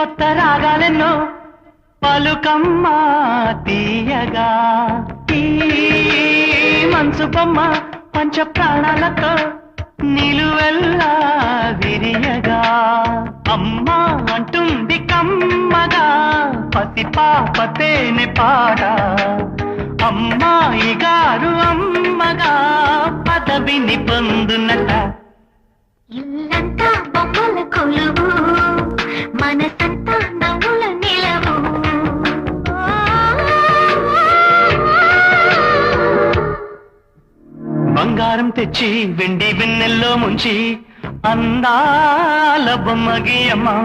కొత్త రాగాలెన్నో పలుకమ్మా తీయగా ఈ మనసు బొమ్మ పంచ ప్రాణాలతో నిలువెల్లా విరియగా అమ్మా అంటుంది కమ్మగా పసి పాపతేనే పాట అమ్మాయి గారు అమ్మగా పదవిని పొందునట ఇల్లంతా బొమ్మల కొలువు మనసంతా నవ్వుల నిలవు బంగారం తెచ్చి వెండి వెన్నెల్లో ముంచి అందాల బొమ్మగియమ్మా